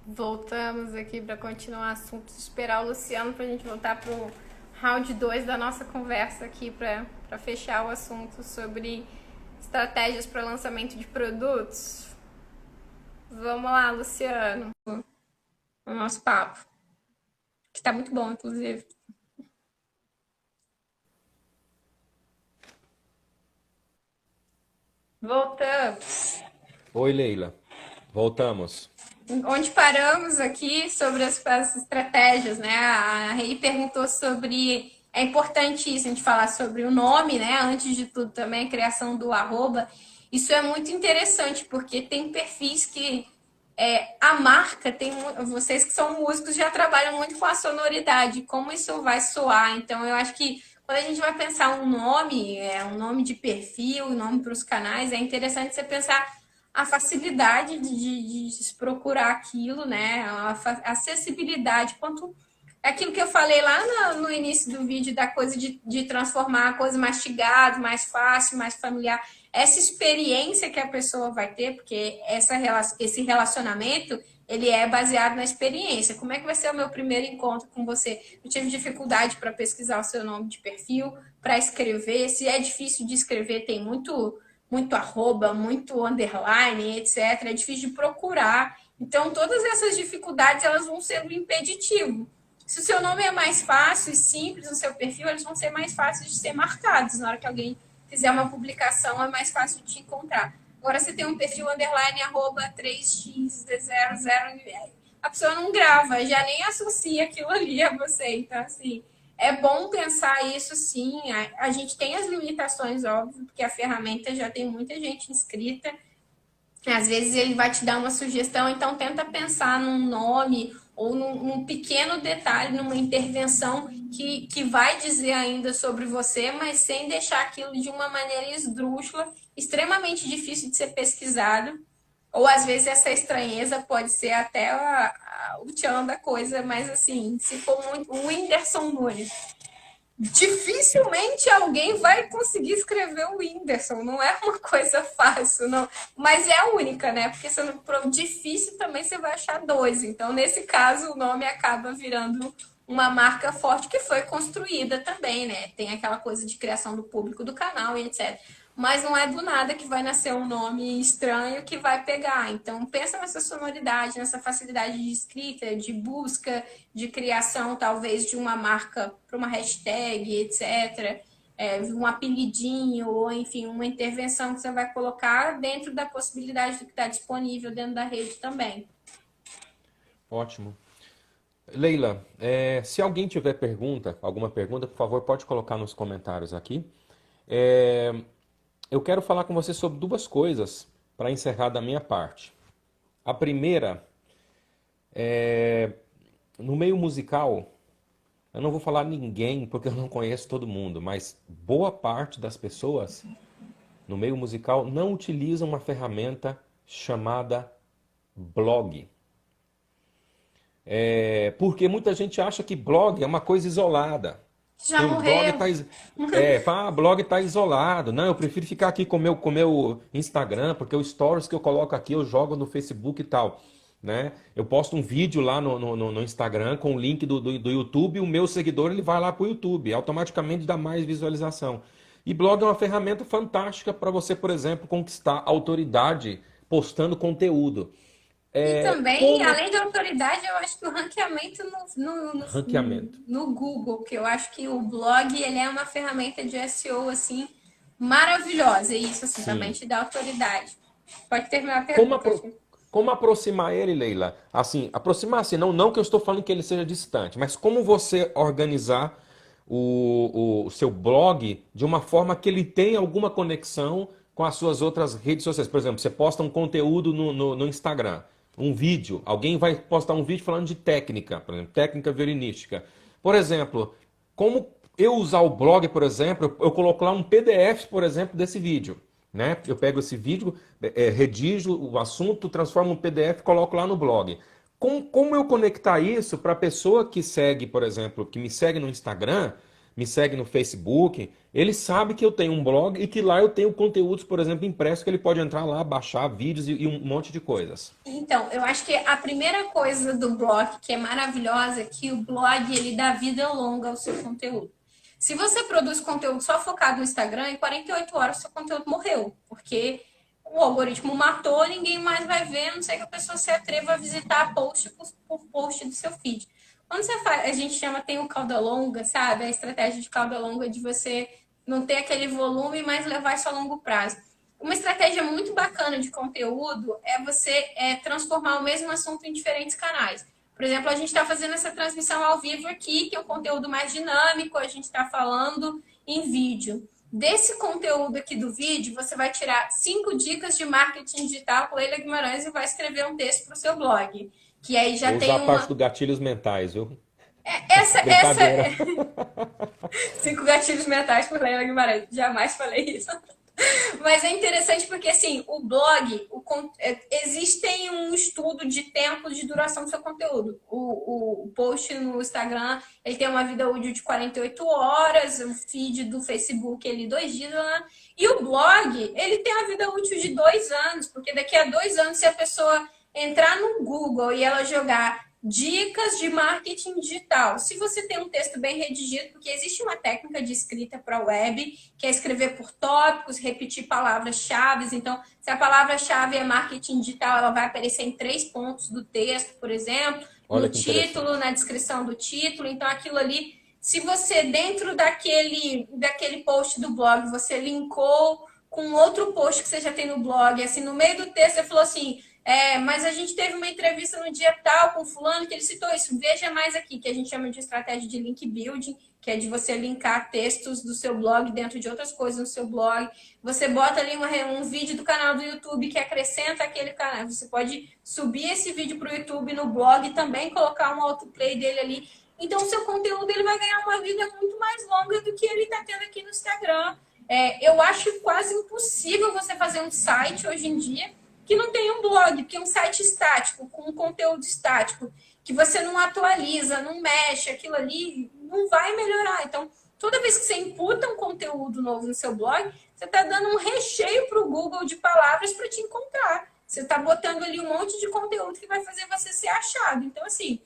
Voltamos aqui para continuar o assunto, esperar o Luciano para a gente voltar para o round 2 da nossa conversa aqui para fechar o assunto sobre estratégias para lançamento de produtos. Vamos lá, Luciano, o nosso papo, que está muito bom, inclusive. Voltamos. Oi, Leila. Voltamos. Onde paramos aqui sobre as estratégias, né? A Rei perguntou sobre. É importante isso, a gente falar sobre o nome, né? Antes de tudo, também a criação do arroba. Isso é muito interessante, porque tem perfis que a marca tem. Vocês que são músicos já trabalham muito com a sonoridade, como isso vai soar. Então, eu acho que quando a gente vai pensar um nome de perfil, um nome para os canais, é interessante você pensar a facilidade de se procurar aquilo, né? A acessibilidade, quanto aquilo que eu falei lá no início do vídeo da coisa de transformar a coisa mastigada, mais fácil, mais familiar. Essa experiência que a pessoa vai ter, porque esse relacionamento ele é baseado na experiência. Como é que vai ser o meu primeiro encontro com você? Eu tive dificuldade para pesquisar o seu nome de perfil, para escrever. Se é difícil de escrever, tem muito arroba, muito underline, etc. É difícil de procurar. Então, todas essas dificuldades elas vão ser um impeditivo. Se o seu nome é mais fácil e simples no seu perfil, eles vão ser mais fáceis de ser marcados. Na hora que alguém fizer uma publicação, é mais fácil de te encontrar. Agora, você tem um perfil underline, arroba 3x00, a pessoa não grava, já nem associa aquilo ali a você. Então, assim, é bom pensar isso sim. A gente tem as limitações, óbvio, porque a ferramenta já tem muita gente inscrita. Às vezes ele vai te dar uma sugestão, então tenta pensar num nome ou num pequeno detalhe, numa intervenção que vai dizer ainda sobre você, mas sem deixar aquilo de uma maneira esdrúxula, extremamente difícil de ser pesquisado. Ou às vezes essa estranheza pode ser até o tchan da coisa, mas assim, se for muito. O Whindersson Nunes. Dificilmente alguém vai conseguir escrever o Whindersson, não é uma coisa fácil, não. Mas é a única, né? Porque sendo difícil também você vai achar dois. Então, nesse caso, o nome acaba virando uma marca forte que foi construída também, né? Tem aquela coisa de criação do público do canal e etc. Mas não é do nada que vai nascer um nome estranho que vai pegar. Então, pensa nessa sonoridade, nessa facilidade de escrita, de busca, de criação, talvez, de uma marca para uma hashtag, etc. Um apelidinho, ou enfim, uma intervenção que você vai colocar dentro da possibilidade do que está disponível dentro da rede também. Ótimo. Leila, se alguém tiver pergunta, alguma pergunta, por favor, pode colocar nos comentários aqui. É, eu quero falar com você sobre duas coisas para encerrar da minha parte. A primeira, no meio musical, eu não vou falar ninguém porque eu não conheço todo mundo, mas boa parte das pessoas no meio musical não utilizam uma ferramenta chamada blog. Porque muita gente acha que blog é uma coisa isolada. Já Que o blog morreu? está blog tá isolado. Não, eu prefiro ficar aqui com o meu Instagram, porque o stories que eu coloco aqui eu jogo no Facebook e tal. Né? Eu posto um vídeo lá no Instagram com o link do YouTube, e o meu seguidor ele vai lá para o YouTube, automaticamente dá mais visualização. E blog é uma ferramenta fantástica para você, por exemplo, conquistar autoridade postando conteúdo. E também, Como além da autoridade, eu acho que o ranqueamento ranqueamento? no Google, que eu acho que o blog ele é uma ferramenta de SEO assim maravilhosa. E isso assim também Sim. te dá autoridade. Pode terminar a Como, pergunta, Fê. como aproximar ele, Leila? Assim, aproximar assim, não que eu estou falando que ele seja distante, mas como você organizar o seu blog de uma forma que ele tenha alguma conexão com as suas outras redes sociais. Por exemplo, você posta um conteúdo no Instagram, um vídeo, alguém vai postar um vídeo falando de técnica, por exemplo, técnica violinística. Por exemplo, como eu usar o blog, por exemplo, eu coloco lá um PDF, por exemplo, desse vídeo. Né? Eu pego esse vídeo, redijo o assunto, transformo em PDF e coloco lá no blog. Como eu conectar isso para a pessoa que segue, por exemplo, que me segue no Instagram, me segue no Facebook, ele sabe que eu tenho um blog e que lá eu tenho conteúdos, por exemplo, impressos, que ele pode entrar lá, baixar vídeos e um monte de coisas. Então, eu acho que a primeira coisa do blog que é maravilhosa é que o blog ele dá vida longa ao seu conteúdo. Se você produz conteúdo só focado no Instagram, em 48 horas seu conteúdo morreu, porque o algoritmo matou, ninguém mais vai ver, a não sei que a pessoa se atreva a visitar post por post do seu feed. Quando você faz, a gente chama, tem o cauda longa, sabe? A estratégia de cauda longa de você não ter aquele volume, mas levar isso a longo prazo. Uma estratégia muito bacana de conteúdo é você transformar o mesmo assunto em diferentes canais. Por exemplo, a gente está fazendo essa transmissão ao vivo aqui, que é um conteúdo mais dinâmico, a gente está falando em vídeo. Desse conteúdo aqui do vídeo, você vai tirar 5 dicas de marketing digital com Leila Guimarães e vai escrever um texto para o seu blog. Que aí já Vou usar tem a parte uma. do gatilhos mentais, viu? Essa. Brincadeira. 5 gatilhos mentais por Leila Guimarães. Jamais falei isso. Mas é interessante porque, assim, o blog, existem um estudo de tempo de duração do seu conteúdo. O post no Instagram, ele tem uma vida útil de 48 horas, o feed do Facebook, ele 2 dias, né? E o blog, ele tem uma vida útil de 2 anos, porque daqui a 2 anos, se a pessoa entrar no Google e ela jogar dicas de marketing digital. Se você tem um texto bem redigido, porque existe uma técnica de escrita para a web, que é escrever por tópicos, repetir palavras-chave. Então, se a palavra-chave é marketing digital, ela vai aparecer em 3 pontos do texto, por exemplo, Olha no que título, interessante. na descrição do título. Então, aquilo ali, se você, dentro daquele post do blog, você linkou com outro post que você já tem no blog, assim, no meio do texto, você falou assim, mas a gente teve uma entrevista no dia tal com fulano que ele citou isso. Veja mais aqui, que a gente chama de estratégia de link building, que é de você linkar textos do seu blog dentro de outras coisas no seu blog. Você bota ali um vídeo do canal do YouTube que acrescenta aquele canal. Você pode subir esse vídeo para o YouTube no blog e também colocar um autoplay dele ali. Então, o seu conteúdo ele vai ganhar uma vida muito mais longa do que ele está tendo aqui no Instagram. Eu acho quase impossível você fazer um site hoje em dia que não tem um blog, que é um site estático, com um conteúdo estático, que você não atualiza, não mexe, aquilo ali não vai melhorar. Então, toda vez que você imputa um conteúdo novo no seu blog, você está dando um recheio para o Google de palavras para te encontrar. Você está botando ali um monte de conteúdo que vai fazer você ser achado. Então, assim,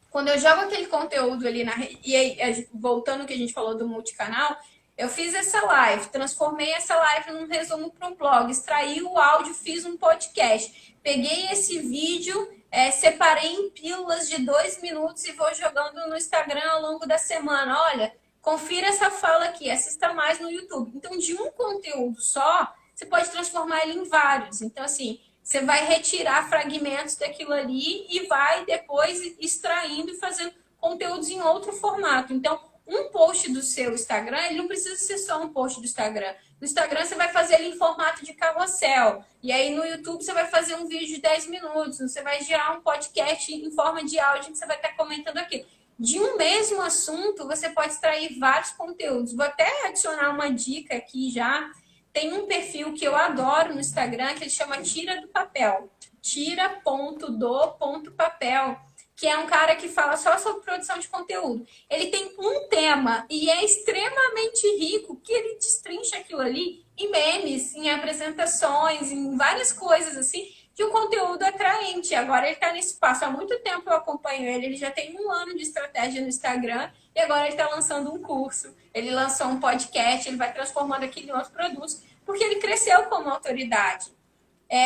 quando eu jogo aquele conteúdo ali e aí, voltando ao que a gente falou do multicanal, eu fiz essa live, transformei essa live num resumo para um blog, extraí o áudio, fiz um podcast. Peguei esse vídeo, separei em pílulas de 2 minutos e vou jogando no Instagram ao longo da semana. Olha, confira essa fala aqui, assista mais no YouTube. Então, de um conteúdo só, você pode transformar ele em vários. Então, assim, você vai retirar fragmentos daquilo ali e vai depois extraindo e fazendo conteúdos em outro formato. Então, um post do seu Instagram, ele não precisa ser só um post do Instagram. No Instagram, você vai fazer ele em formato de carrossel. E aí, no YouTube, você vai fazer um vídeo de 10 minutos. Você vai gerar um podcast em forma de áudio que você vai estar comentando aqui. De um mesmo assunto, você pode extrair vários conteúdos. Vou até adicionar uma dica aqui já. Tem um perfil que eu adoro no Instagram, que ele chama Tira do Papel. Tira.do.papel, que é um cara que fala só sobre produção de conteúdo. Ele tem um tema e é extremamente rico, que ele destrincha aquilo ali em memes, em apresentações, em várias coisas assim, que o conteúdo é atraente. Agora ele está nesse espaço há muito tempo, eu acompanho ele já tem 1 ano de estratégia no Instagram e agora ele está lançando um curso, ele lançou um podcast, ele vai transformando aquilo em outros produtos, porque ele cresceu como autoridade.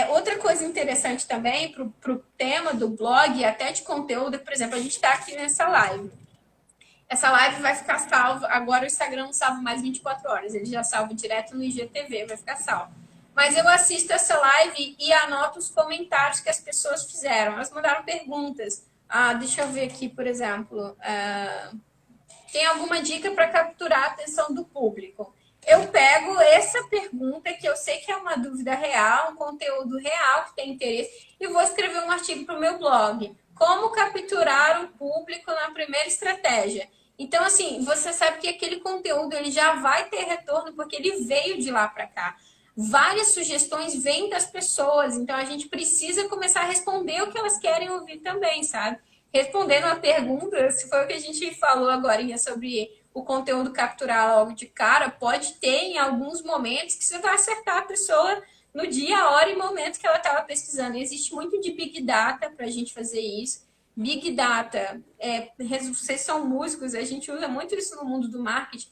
Outra coisa interessante também para o tema do blog, até de conteúdo, por exemplo, a gente está aqui nessa live. Essa live vai ficar salva. Agora o Instagram não salva mais 24 horas, ele já salva direto no IGTV, vai ficar salvo. Mas eu assisto essa live e anoto os comentários que as pessoas fizeram. Elas mandaram perguntas. Deixa eu ver aqui, por exemplo. Tem alguma dica para capturar a atenção do público? Eu pego essa pergunta, que eu sei que é uma dúvida real, um conteúdo real que tem interesse, e vou escrever um artigo para o meu blog. Como capturar o público na primeira estratégia? Então, assim, você sabe que aquele conteúdo ele já vai ter retorno, porque ele veio de lá para cá. Várias sugestões vêm das pessoas, então a gente precisa começar a responder o que elas querem ouvir também, sabe? Respondendo a pergunta, se foi o que a gente falou agora sobre o conteúdo capturar logo de cara, pode ter em alguns momentos que você vai acertar a pessoa no dia, hora e momento que ela estava pesquisando. Existe muito de Big Data para a gente fazer isso. Big Data, vocês são músicos, a gente usa muito isso no mundo do marketing.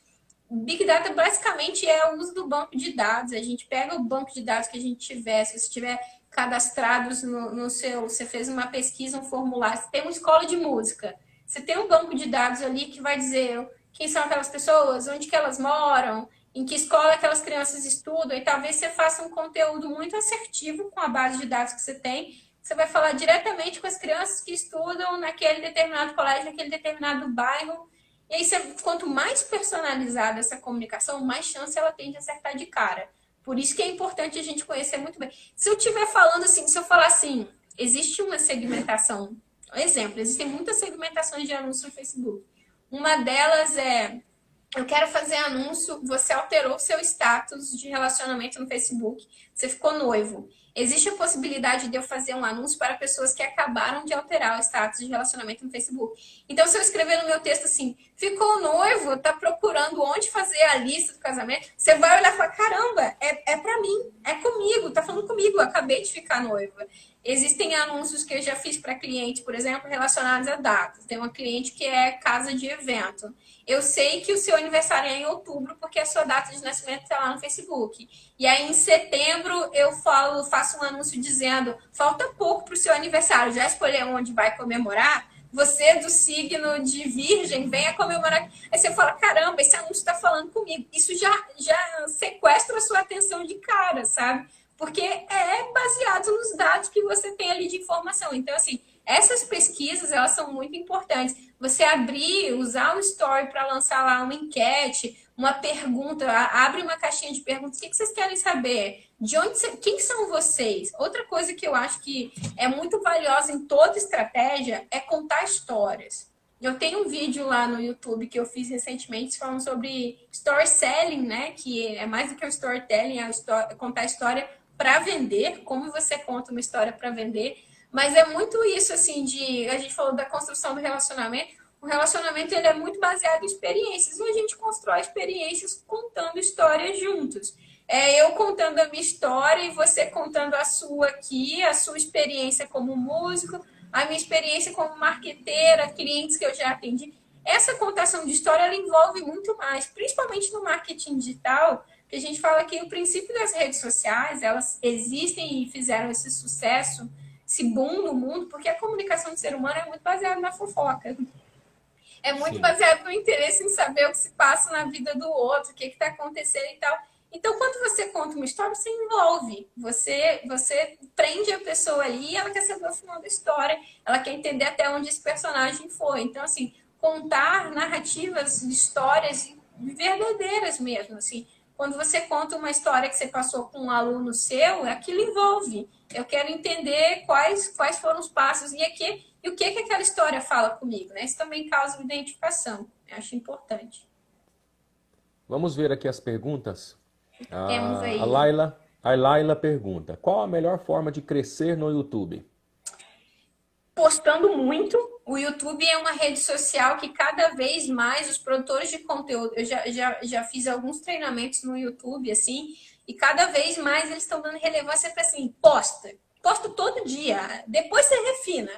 Big Data basicamente é o uso do banco de dados. A gente pega o banco de dados que a gente tiver, se você tiver cadastrados no seu, você fez uma pesquisa, um formulário, você tem uma escola de música, você tem um banco de dados ali que vai dizer quem são aquelas pessoas, onde que elas moram, em que escola aquelas crianças estudam, e talvez você faça um conteúdo muito assertivo com a base de dados que você tem. Você vai falar diretamente com as crianças que estudam naquele determinado colégio, naquele determinado bairro. E aí, quanto mais personalizada essa comunicação, mais chance ela tem de acertar de cara. Por isso que é importante a gente conhecer muito bem. Se eu estiver falando assim, se eu falar assim, existe uma segmentação. Exemplo, existem muitas segmentações de anúncios no Facebook. Uma delas é, eu quero fazer anúncio, você alterou o seu status de relacionamento no Facebook, você ficou noivo. Existe a possibilidade de eu fazer um anúncio para pessoas que acabaram de alterar o status de relacionamento no Facebook. Então, se eu escrever no meu texto assim, ficou noivo, tá procurando onde fazer a lista do casamento, você vai olhar e falar, caramba, é para mim, é comigo, tá falando comigo, eu acabei de ficar noiva. Existem anúncios que eu já fiz para cliente, por exemplo, relacionados a datas. Tem uma cliente que é casa de evento. Eu sei que o seu aniversário é em outubro, porque a sua data de nascimento está lá no Facebook. E aí, em setembro, eu faço um anúncio dizendo, falta pouco para o seu aniversário, já escolheu onde vai comemorar? Você do signo de Virgem, venha comemorar. Aí você fala, caramba, esse anúncio está falando comigo. Isso já sequestra a sua atenção de cara, sabe? Porque é baseado nos dados que você tem ali de informação. Então, assim, essas pesquisas, elas são muito importantes. Você abrir, usar o Story para lançar lá uma enquete, uma pergunta, abre uma caixinha de perguntas, o que vocês querem saber? De onde quem são vocês? Outra coisa que eu acho que é muito valiosa em toda estratégia é contar histórias. Eu tenho um vídeo lá no YouTube que eu fiz recentemente falando sobre storytelling, né? Que é mais do que o storytelling, é contar história para vender, como você conta uma história para vender. Mas é muito isso, assim, a gente falou da construção do relacionamento. O relacionamento ele é muito baseado em experiências. E a gente constrói experiências contando histórias juntos. Eu contando a minha história e você contando a sua aqui, a sua experiência como músico, a minha experiência como marqueteira, clientes que eu já atendi. Essa contação de história ela envolve muito mais, principalmente no marketing digital, que a gente fala que o princípio das redes sociais, elas existem e fizeram esse sucesso, esse boom no mundo, porque a comunicação do ser humano é muito baseada na fofoca. É muito baseado no interesse em saber o que se passa na vida do outro, o que está acontecendo e tal. Então, quando você conta uma história, você envolve. Você prende a pessoa ali e ela quer saber o final da história. Ela quer entender até onde esse personagem foi. Então, assim, contar narrativas, histórias verdadeiras mesmo, assim. Quando você conta uma história que você passou com um aluno seu, aquilo envolve. Eu quero entender quais foram os passos e o que aquela história fala comigo, né? Isso também causa identificação. Eu acho importante. Vamos ver aqui as perguntas. Temos aí. A Laila pergunta: qual a melhor forma de crescer no YouTube? Postando muito. O YouTube é uma rede social que cada vez mais os produtores de conteúdo, eu já fiz alguns treinamentos no YouTube, assim, e cada vez mais eles estão dando relevância para assim, posta todo dia, depois você refina.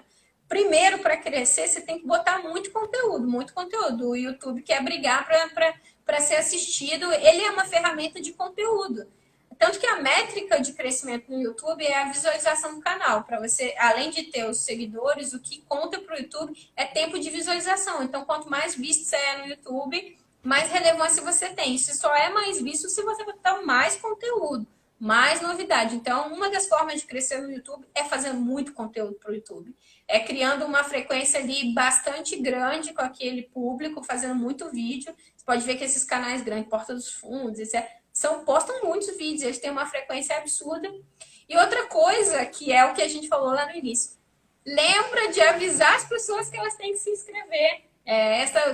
Primeiro, para crescer, você tem que botar muito conteúdo, muito conteúdo. O YouTube quer brigar para ser assistido, ele é uma ferramenta de conteúdo. Tanto que a métrica de crescimento no YouTube é a visualização do canal. Para você, além de ter os seguidores, o que conta para o YouTube é tempo de visualização. Então, quanto mais visto você é no YouTube, mais relevância você tem. Isso só é mais visto se você botar mais conteúdo, mais novidade. Então, uma das formas de crescer no YouTube é fazer muito conteúdo para o YouTube. É criando uma frequência ali bastante grande com aquele público, fazendo muito vídeo. Você pode ver que esses canais grandes, Porta dos Fundos, etc., postam muitos vídeos, eles têm uma frequência absurda. E outra coisa, que é o que a gente falou lá no início, lembra de avisar as pessoas que elas têm que se inscrever.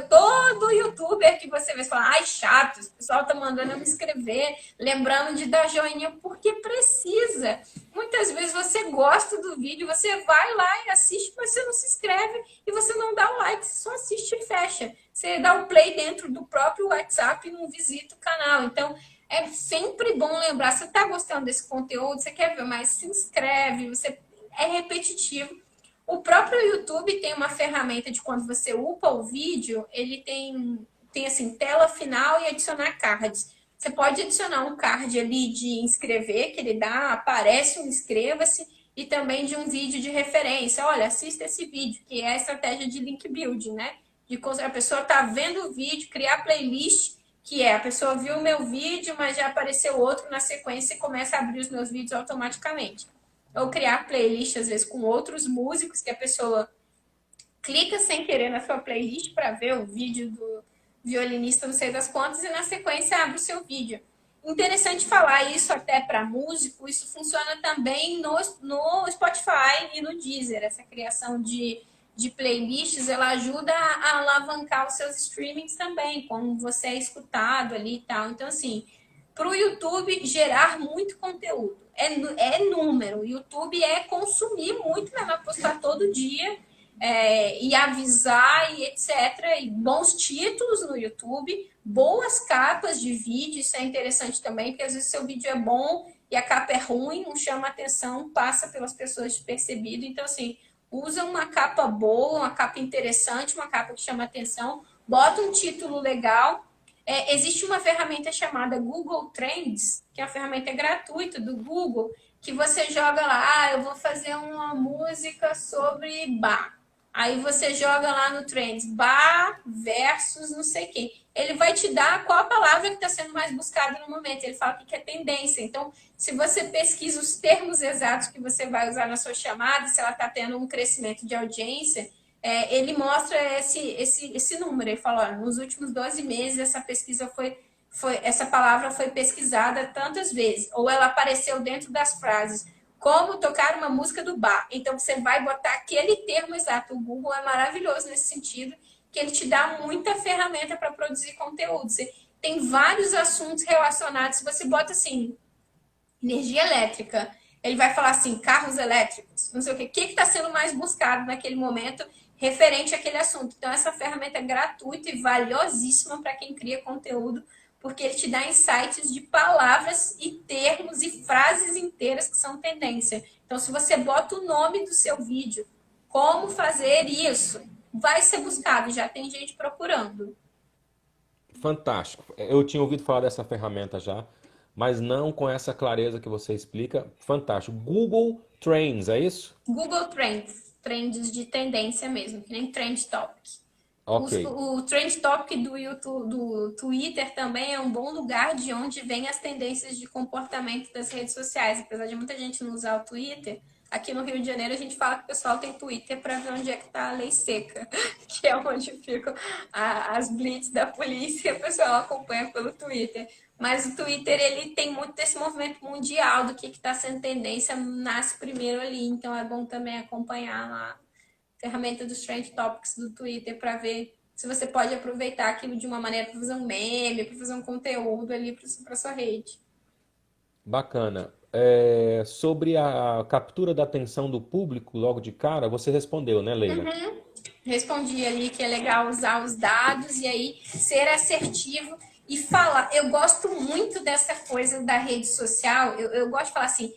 Todo youtuber que você vê fala, ai, chato, o pessoal tá mandando eu me inscrever, lembrando de dar joinha, porque precisa. Muitas vezes você gosta do vídeo, você vai lá e assiste, mas você não se inscreve e você não dá o like, você só assiste e fecha. Você dá o play dentro do próprio WhatsApp e não visita o canal. Então, é sempre bom lembrar, você tá gostando desse conteúdo, você quer ver mais, se inscreve, você é repetitivo. O próprio YouTube tem uma ferramenta de quando você upa o vídeo, ele tem assim, tela final e adicionar cards. Você pode adicionar um card ali de inscrever, que ele dá, aparece um inscreva-se, e também de um vídeo de referência. Olha, assista esse vídeo, que é a estratégia de link building, né? A pessoa tá vendo o vídeo, criar playlist, que é a pessoa viu o meu vídeo, mas já apareceu outro na sequência e começa a abrir os meus vídeos automaticamente. Ou criar playlist, às vezes, com outros músicos, que a pessoa clica sem querer na sua playlist para ver o vídeo do violinista, não sei das quantas, e na sequência abre o seu vídeo. Interessante falar isso até para músico, isso funciona também no Spotify e no Deezer. Essa criação de playlists, ela ajuda a alavancar os seus streamings também, como você é escutado ali e tal. Então, assim, para o YouTube gerar muito conteúdo. É número. O YouTube é consumir muito, mesmo, é postar todo dia e avisar e etc. E bons títulos no YouTube, boas capas de vídeo, isso é interessante também, porque às vezes seu vídeo é bom e a capa é ruim, não chama atenção, passa pelas pessoas despercebido. Então, assim, usa uma capa boa, uma capa interessante, uma capa que chama atenção, bota um título legal. Existe uma ferramenta chamada Google Trends, que é uma ferramenta gratuita do Google, que você joga lá, eu vou fazer uma música sobre bar. Aí você joga lá no Trends, bar versus não sei quem. Ele vai te dar qual a palavra que está sendo mais buscada no momento. Ele fala o que é tendência. Então, se você pesquisa os termos exatos que você vai usar na sua chamada, se ela está tendo um crescimento de audiência, ele mostra esse número. Ele fala, olha, nos últimos 12 meses essa pesquisa essa palavra foi pesquisada tantas vezes, ou ela apareceu dentro das frases, como tocar uma música do bar. Então você vai botar aquele termo exato. O Google é maravilhoso nesse sentido, que ele te dá muita ferramenta para produzir conteúdo. Você tem vários assuntos relacionados. Se você bota assim, energia elétrica, ele vai falar assim, carros elétricos, não sei o que está sendo mais buscado naquele momento referente àquele assunto. Então, essa ferramenta é gratuita e valiosíssima para quem cria conteúdo, porque ele te dá insights de palavras e termos e frases inteiras que são tendência. Então, se você bota o nome do seu vídeo, como fazer isso, vai ser buscado, já tem gente procurando. Fantástico. Eu tinha ouvido falar dessa ferramenta já, mas não com essa clareza que você explica. Fantástico. Google Trends, é isso? Google Trends, trends de tendência mesmo, que nem Trend Topic. Ok. O Trend Topic do YouTube, do Twitter também é um bom lugar de onde vem as tendências de comportamento das redes sociais. Apesar de muita gente não usar o Twitter, aqui no Rio de Janeiro a gente fala que o pessoal tem Twitter para ver onde é que está a lei seca, que é onde ficam as blitz da polícia, o pessoal acompanha pelo Twitter. Mas o Twitter, ele tem muito desse movimento mundial do que está sendo tendência, nasce primeiro ali. Então é bom também acompanhar lá a ferramenta dos Trend Topics do Twitter para ver se você pode aproveitar aquilo de uma maneira para fazer um meme, para fazer um conteúdo ali para sua rede. Bacana. Sobre a captura da atenção do público logo de cara, você respondeu, né, Leila? Respondi ali que é legal usar os dados e aí ser assertivo e falar. Eu gosto muito dessa coisa da rede social. Eu gosto de falar assim,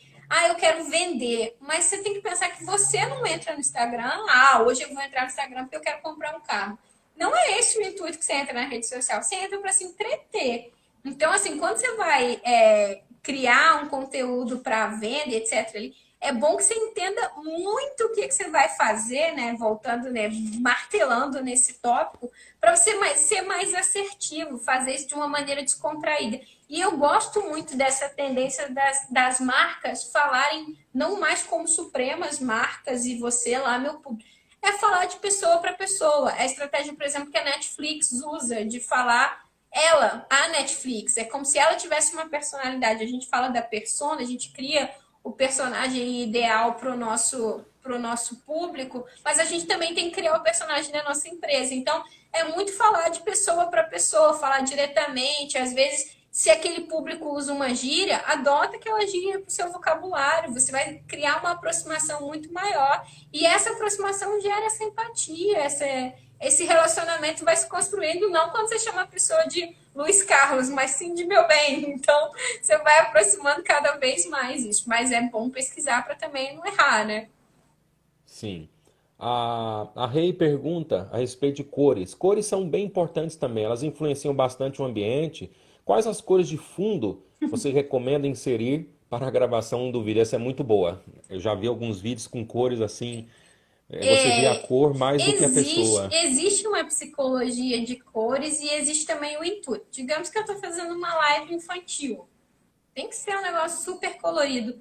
eu quero vender, mas você tem que pensar que você não entra no Instagram. Hoje eu vou entrar no Instagram porque eu quero comprar um carro. Não é esse o intuito que você entra na rede social. Você entra para se entreter. Então, assim, quando você vai criar um conteúdo para venda, etc., é bom que você entenda muito o que você vai fazer, né? Voltando, né? Martelando nesse tópico, para você ser mais assertivo, fazer isso de uma maneira descontraída. E eu gosto muito dessa tendência das marcas falarem não mais como supremas marcas e você lá, meu público. É falar de pessoa para pessoa. A estratégia, por exemplo, que a Netflix usa de falar a Netflix. É como se ela tivesse uma personalidade. A gente fala da persona, a gente cria o personagem ideal para pro nosso público, mas a gente também tem que criar o personagem da nossa empresa. Então, é muito falar de pessoa para pessoa, falar diretamente. Às vezes, se aquele público usa uma gíria, adota aquela gíria para o seu vocabulário. Você vai criar uma aproximação muito maior. E essa aproximação gera essa empatia, esse relacionamento vai se construindo, não quando você chama a pessoa de Luiz Carlos, mas sim de meu bem. Então, você vai aproximando cada vez mais isso. Mas é bom pesquisar para também não errar, né? Sim. A Rei pergunta a respeito de cores. Cores são bem importantes também, elas influenciam bastante o ambiente. Quais as cores de fundo você recomenda inserir para a gravação do vídeo? Essa é muito boa. Eu já vi alguns vídeos com cores assim, você vê a É, cor mais do que a pessoa. existe uma psicologia de cores e existe também o intuito. Digamos que eu estou fazendo uma live infantil. Tem que ser um negócio super colorido.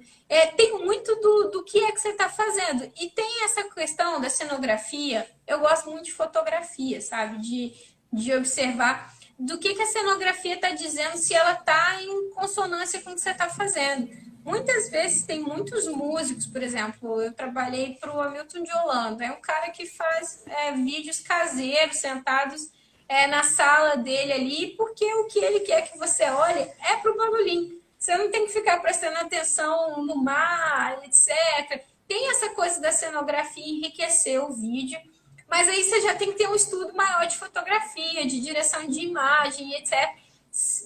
Tem muito do que é que você está fazendo. E tem essa questão da cenografia. Eu gosto muito de fotografia, sabe? De observar do que a cenografia está dizendo, se ela está em consonância com o que você está fazendo. Muitas vezes tem muitos músicos, por exemplo, eu trabalhei para o Hamilton de Holanda. É um cara que faz vídeos caseiros, sentados na sala dele ali, porque o que ele quer que você olhe é para o barulhinho. Você não tem que ficar prestando atenção no mar, etc. Tem essa coisa da cenografia enriquecer o vídeo, mas aí você já tem que ter um estudo maior de fotografia, de direção de imagem, etc.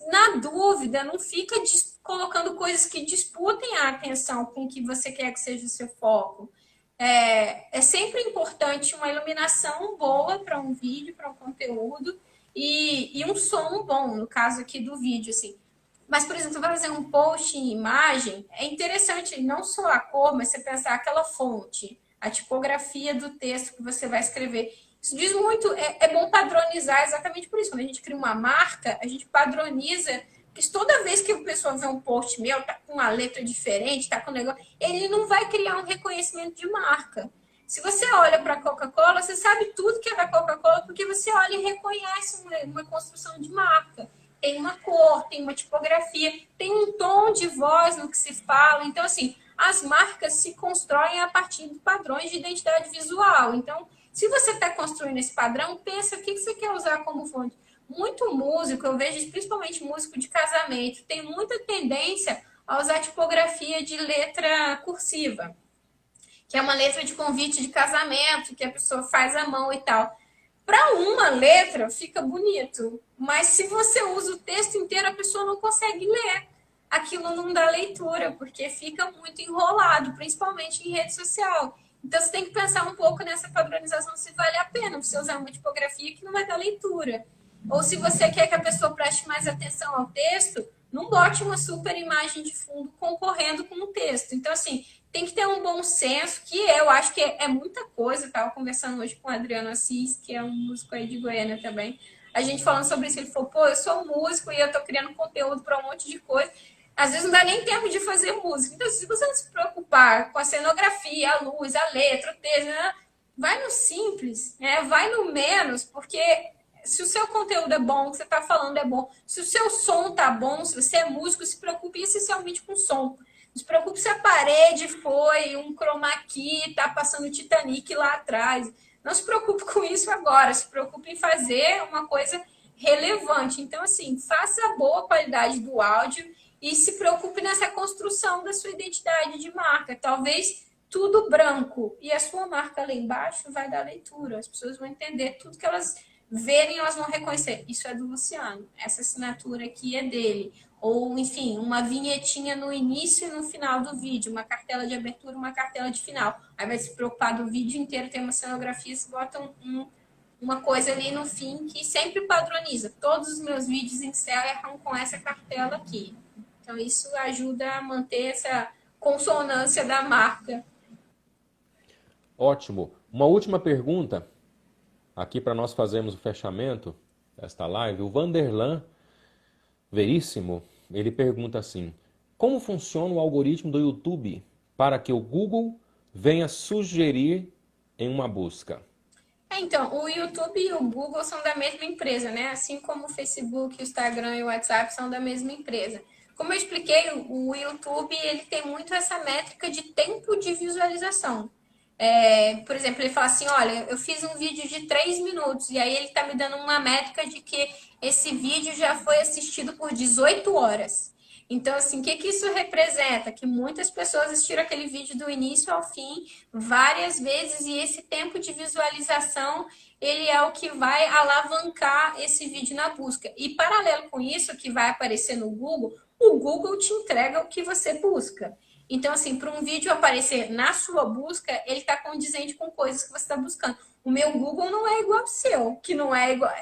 Na dúvida, não fica colocando coisas que disputem a atenção com o que você quer que seja o seu foco. É sempre importante uma iluminação boa para um vídeo, para um conteúdo, e um som bom, no caso aqui do vídeo, assim. Mas, por exemplo, fazer um post em imagem, é interessante não só a cor, mas você pensar aquela fonte, a tipografia do texto que você vai escrever. Isso diz muito, é bom padronizar exatamente por isso. Quando a gente cria uma marca, a gente padroniza, porque toda vez que a pessoa vê um post meu, tá com uma letra diferente, tá com um negócio, ele não vai criar um reconhecimento de marca. Se você olha para a Coca-Cola, você sabe tudo que é da Coca-Cola, porque você olha e reconhece uma construção de marca. Tem uma cor, tem uma tipografia, tem um tom de voz no que se fala. Então, assim, as marcas se constroem a partir de padrões de identidade visual. Então, se você está construindo esse padrão, pensa o que você quer usar como fonte. Muito músico, eu vejo principalmente músico de casamento, tem muita tendência a usar tipografia de letra cursiva, que é uma letra de convite de casamento, que a pessoa faz à mão e tal. Para uma letra fica bonito, mas se você usa o texto inteiro, a pessoa não consegue ler. Aquilo não dá leitura, porque fica muito enrolado, principalmente em rede social. Então você tem que pensar um pouco nessa padronização, se vale a pena você usar uma tipografia que não vai dar leitura. Ou se você quer que a pessoa preste mais atenção ao texto, não bote uma super imagem de fundo concorrendo com o texto. Então, assim, tem que ter um bom senso, que eu acho que é muita coisa. Eu estava conversando hoje com o Adriano Assis, que é um músico aí de Goiânia também. A gente falando sobre isso, ele falou, pô, eu sou músico e eu estou criando conteúdo para um monte de coisa. Às vezes não dá nem tempo de fazer música. Então, se você não se preocupar com a cenografia, a luz, a letra, o texto, né? Vai no simples, né? Vai no menos, porque se o seu conteúdo é bom, o que você está falando é bom, se o seu som tá bom, se você é músico, se preocupe essencialmente com o som. Não se preocupe se a parede foi um chroma key, tá passando Titanic lá atrás. Não se preocupe com isso agora, se preocupe em fazer uma coisa relevante. Então, assim, faça a boa qualidade do áudio e se preocupe nessa construção da sua identidade de marca. Talvez tudo branco e a sua marca lá embaixo vai dar leitura. As pessoas vão entender tudo que elas verem, elas vão reconhecer. Isso é do Luciano. Essa assinatura aqui é dele. Ou, enfim, uma vinhetinha no início e no final do vídeo, uma cartela de abertura, uma cartela de final. Aí vai se preocupar do vídeo inteiro, tem uma cenografia, se bota uma coisa ali no fim que sempre padroniza. Todos os meus vídeos encerram com essa cartela aqui. Então, isso ajuda a manter essa consonância da marca. Ótimo. Uma última pergunta, aqui para nós fazermos o fechamento desta live. O Vanderlan Veríssimo, ele pergunta assim: como funciona o algoritmo do YouTube para que o Google venha sugerir em uma busca? Então, o YouTube e o Google são da mesma empresa, né? Assim como o Facebook, o Instagram e o WhatsApp são da mesma empresa. Como eu expliquei, o YouTube ele tem muito essa métrica de tempo de visualização. Por exemplo, ele fala assim: olha, eu fiz um vídeo de 3 minutos, e aí ele está me dando uma métrica de que esse vídeo já foi assistido por 18 horas. Então, assim, o que que isso representa? Que muitas pessoas assistiram aquele vídeo do início ao fim várias vezes, e esse tempo de visualização, ele é o que vai alavancar esse vídeo na busca. E paralelo com isso, que vai aparecer no Google, o Google te entrega o que você busca. Então, assim, para um vídeo aparecer na sua busca, ele está condizente com coisas que você está buscando. O meu Google não é igual ao seu, que não é igual.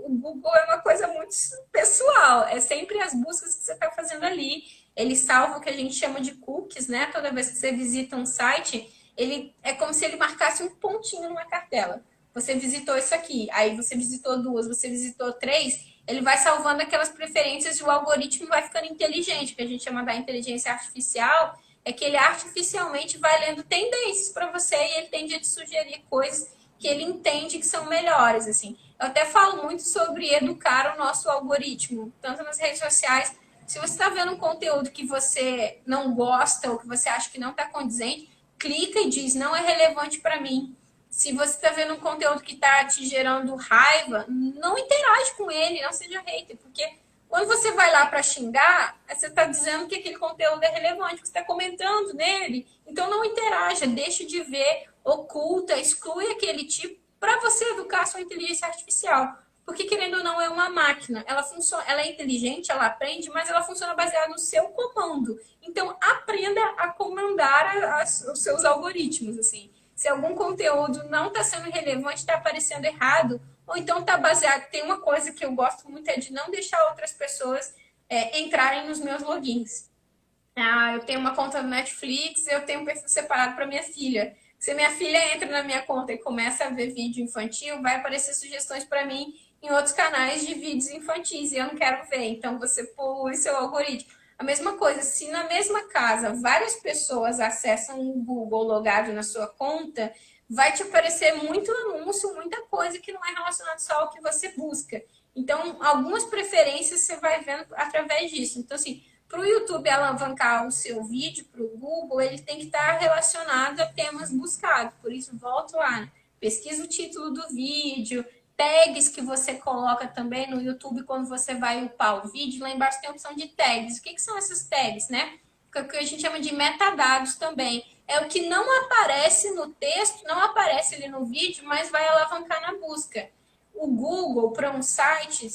O Google é uma coisa muito pessoal. É sempre as buscas que você está fazendo ali. Ele salva o que a gente chama de cookies, né? Toda vez que você visita um site, ele é como se ele marcasse um pontinho numa cartela. Você visitou isso aqui, aí você visitou duas, você visitou três, ele vai salvando aquelas preferências e o algoritmo vai ficando inteligente, que a gente chama da inteligência artificial, é que ele artificialmente vai lendo tendências para você e ele tende a te sugerir coisas que ele entende que são melhores, assim. Eu até falo muito sobre educar o nosso algoritmo, tanto nas redes sociais. Se você está vendo um conteúdo que você não gosta ou que você acha que não está condizente, clica e diz, não é relevante para mim. Se você está vendo um conteúdo que está te gerando raiva, não interage com ele, não seja hater, porque quando você vai lá para xingar, você está dizendo que aquele conteúdo é relevante, que você está comentando nele. Então não interaja, deixe de ver, oculta, exclui aquele tipo para você educar a sua inteligência artificial. Porque, querendo ou não, é uma máquina. Ela funciona, ela é inteligente, ela aprende, mas ela funciona baseada no seu comando. Então, aprenda a comandar os seus algoritmos, assim. Se algum conteúdo não está sendo relevante, está aparecendo errado, ou então está baseado. Tem uma coisa que eu gosto muito, é de não deixar outras pessoas entrarem nos meus logins. Eu tenho uma conta no Netflix, eu tenho um perfil separado para minha filha. Se minha filha entra na minha conta e começa a ver vídeo infantil, vai aparecer sugestões para mim em outros canais de vídeos infantis e eu não quero ver. Então você polui seu algoritmo. A mesma coisa, se na mesma casa várias pessoas acessam o Google logado na sua conta, vai te aparecer muito anúncio, muita coisa que não é relacionado só ao que você busca. Então, algumas preferências você vai vendo através disso. Então, assim, para o YouTube alavancar o seu vídeo para o Google, ele tem que estar relacionado a temas buscados. Por isso, volto lá, pesquisa o título do vídeo, tags que você coloca também no YouTube quando você vai upar o vídeo. Lá embaixo tem a opção de tags. O que são essas tags, né? O que a gente chama de metadados também. É o que não aparece no texto, não aparece ali no vídeo, mas vai alavancar na busca. O Google, para um site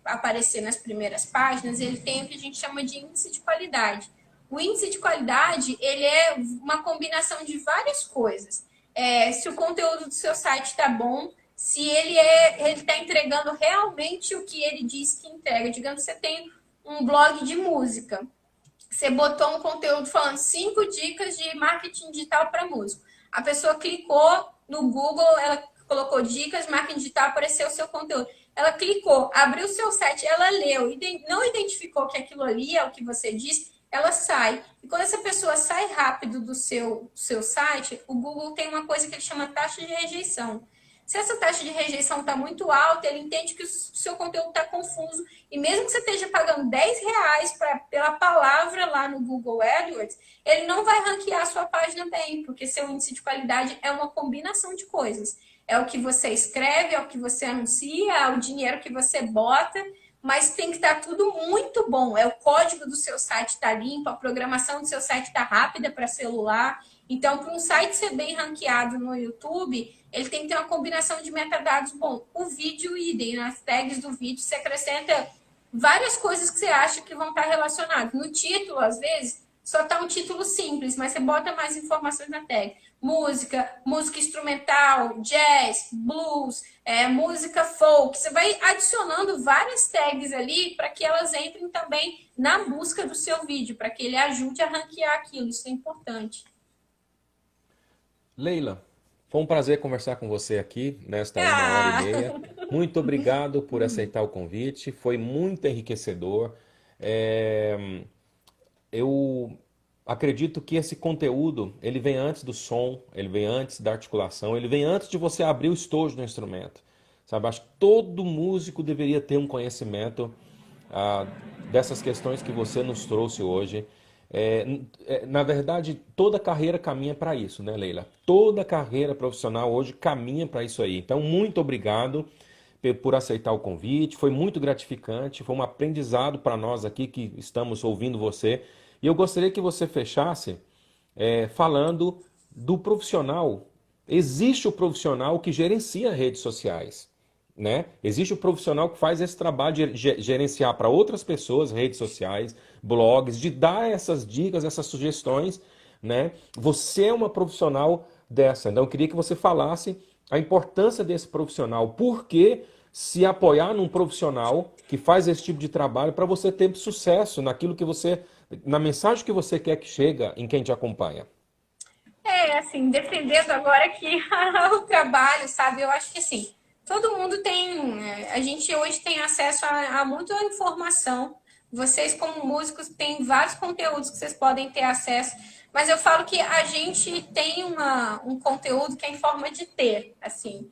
aparecer nas primeiras páginas, ele tem o que a gente chama de índice de qualidade. O índice de qualidade, ele é uma combinação de várias coisas. Se o conteúdo do seu site está bom, se ele está entregando realmente o que ele diz que entrega. Digamos que você tem um blog de música. Você botou um conteúdo falando 5 dicas de marketing digital para músico. A pessoa clicou no Google, ela colocou dicas, marketing digital, apareceu o seu conteúdo. Ela clicou, abriu o seu site, ela leu, não identificou que aquilo ali é o que você disse, ela sai. E quando essa pessoa sai rápido do seu site, o Google tem uma coisa que ele chama taxa de rejeição. Se essa taxa de rejeição está muito alta, ele entende que o seu conteúdo está confuso. E mesmo que você esteja pagando R$ 10 pela palavra lá no Google AdWords, ele não vai ranquear a sua página bem, porque seu índice de qualidade é uma combinação de coisas. É o que você escreve, é o que você anuncia, é o dinheiro que você bota, mas tem que estar tudo muito bom. É o código do seu site está limpo, a programação do seu site está rápida para celular. Então, para um site ser bem ranqueado no YouTube, ele tem que ter uma combinação de metadados bom. O vídeo, idem, nas tags do vídeo, você acrescenta várias coisas que você acha que vão estar relacionadas. No título, às vezes, só está um título simples, mas você bota mais informações na tag. Música, música instrumental, jazz, blues, música folk. Você vai adicionando várias tags ali para que elas entrem também na busca do seu vídeo, para que ele ajude a ranquear aquilo. Isso é importante. Leila, foi um prazer conversar com você aqui nesta 1 hora e meia. Muito obrigado por aceitar o convite, foi muito enriquecedor. É, Eu acredito que esse conteúdo, ele vem antes do som, ele vem antes da articulação, ele vem antes de você abrir o estojo do instrumento. Sabe? Acho que todo músico deveria ter um conhecimento ah, dessas questões que você nos trouxe hoje. Na verdade, toda carreira caminha para isso, né, Leila? Toda carreira profissional hoje caminha para isso aí. Então, muito obrigado por aceitar o convite. Foi muito gratificante, foi um aprendizado para nós aqui que estamos ouvindo você. E eu gostaria que você fechasse falando do profissional. Existe o profissional que gerencia redes sociais, né? Existe o profissional que faz esse trabalho de gerenciar para outras pessoas redes sociais, blogs, de dar essas dicas, essas sugestões, né? Você é uma profissional dessa. Então, eu queria que você falasse a importância desse profissional. Por que se apoiar num profissional que faz esse tipo de trabalho para você ter sucesso naquilo que você, na mensagem que você quer que chega em quem te acompanha? Assim, defendendo agora aqui o trabalho, sabe? Eu acho que, assim, todo mundo tem... A gente hoje tem acesso a muita informação. Vocês, como músicos, têm vários conteúdos que vocês podem ter acesso. Mas eu falo que a gente tem um conteúdo que é em forma de ter, assim.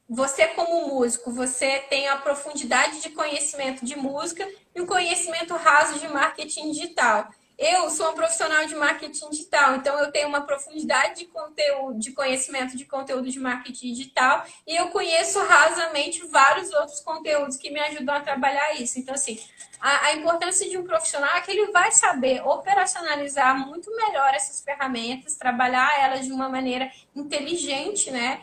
Você como músico, você tem a profundidade de conhecimento de música e um conhecimento raso de marketing digital. Eu sou um profissional de marketing digital, então eu tenho uma profundidade de conteúdo, de conhecimento de conteúdo de marketing digital e eu conheço rasamente vários outros conteúdos que me ajudam a trabalhar isso. Então, assim, a importância de um profissional é que ele vai saber operacionalizar muito melhor essas ferramentas, trabalhar elas de uma maneira inteligente, né?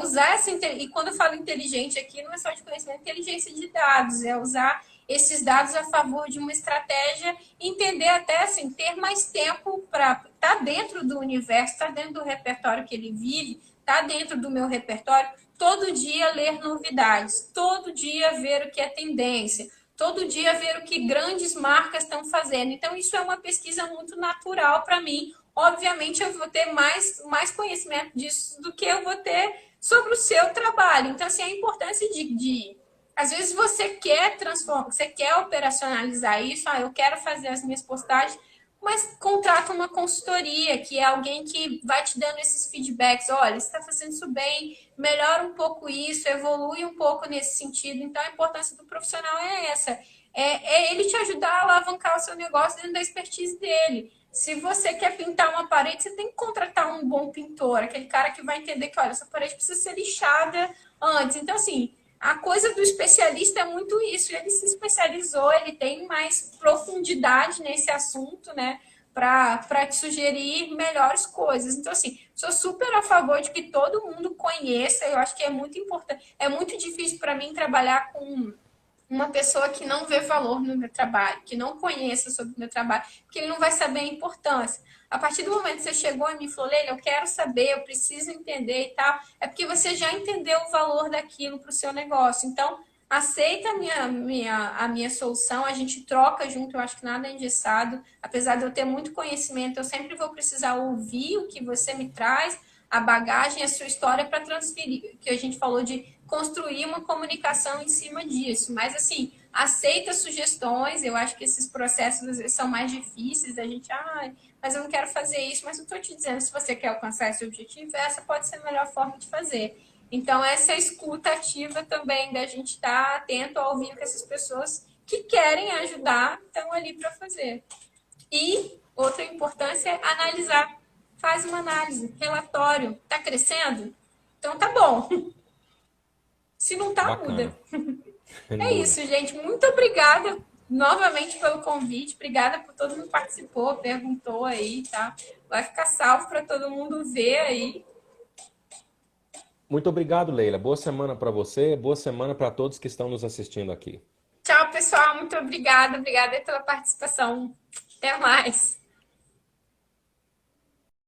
Usar e quando eu falo inteligente aqui, não é só de conhecimento, é inteligência de dados, é usar esses dados a favor de uma estratégia, entender até assim, ter mais tempo para estar dentro do universo, estar dentro do repertório que ele vive, estar dentro do meu repertório, todo dia ler novidades, todo dia ver o que é tendência, todo dia ver o que grandes marcas estão fazendo. Então, isso é uma pesquisa muito natural para mim. Obviamente, eu vou ter mais conhecimento disso do que eu vou ter sobre o seu trabalho. Então, assim, a importância às vezes você quer transformar, você quer operacionalizar isso, eu quero fazer as minhas postagens, mas contrata uma consultoria, que é alguém que vai te dando esses feedbacks, olha, você está fazendo isso bem, melhora um pouco isso, evolui um pouco nesse sentido. Então, a importância do profissional é essa, ele te ajudar a alavancar o seu negócio dentro da expertise dele. Se você quer pintar uma parede, você tem que contratar um bom pintor, aquele cara que vai entender que, olha, essa parede precisa ser lixada antes. Então, assim, a coisa do especialista é muito isso. Ele se especializou, ele tem mais profundidade nesse assunto, né? Para te sugerir melhores coisas. Então, assim, sou super a favor de que todo mundo conheça. Eu acho que é muito importante. É muito difícil para mim trabalhar com uma pessoa que não vê valor no meu trabalho, que não conheça sobre o meu trabalho, porque ele não vai saber a importância. A partir do momento que você chegou e me falou, Leila, eu quero saber, eu preciso entender e tal, é porque você já entendeu o valor daquilo para o seu negócio. Então, aceita a minha solução, a gente troca junto, eu acho que nada é engessado. Apesar de eu ter muito conhecimento, eu sempre vou precisar ouvir o que você me traz, a bagagem, a sua história para transferir, que a gente falou de construir uma comunicação em cima disso. Mas, assim, aceita sugestões. Eu acho que esses processos às vezes são mais difíceis da gente, mas eu não quero fazer isso. Mas eu estou te dizendo, se você quer alcançar esse objetivo, essa pode ser a melhor forma de fazer. Então, essa escuta ativa também, da gente estar atento a ouvir o que essas pessoas que querem ajudar estão ali para fazer. E outra importância é analisar. Faz uma análise, relatório. Está crescendo? Então tá bom. Se não tá, muda. Bacana. É Muda. isso, gente. Muito obrigada novamente pelo convite. Obrigada por todo mundo que participou, perguntou aí, tá? Vai ficar salvo para todo mundo ver aí. Muito obrigado, Leila. Boa semana para você, boa semana para todos que estão nos assistindo aqui. Tchau, pessoal. Muito obrigada. Obrigada pela participação. Até mais.